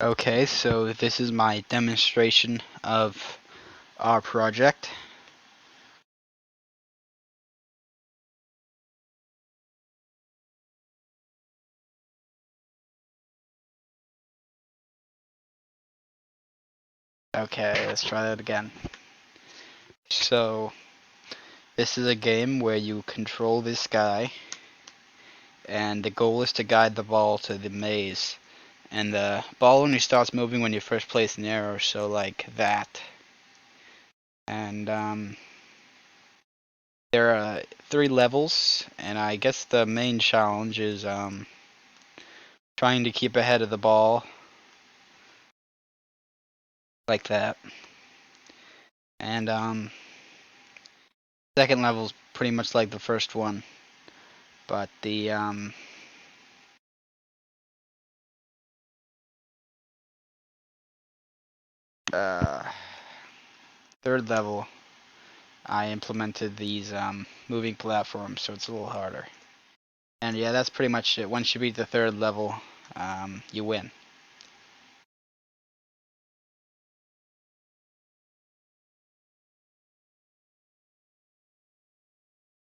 Okay, so this is my demonstration of our project. Okay, let's try that again. So, this is a game where you control this guy, and the goal is to guide the ball to the maze. And the ball only starts moving when you first place an arrow, so like that. And there are 3 levels, and I guess the main challenge is trying to keep ahead of the ball, like that. And second level is pretty much like the first one, but the uh, third level, I implemented these moving platforms, so it's a little harder. And yeah, that's pretty much it. Once you beat the third level, you win.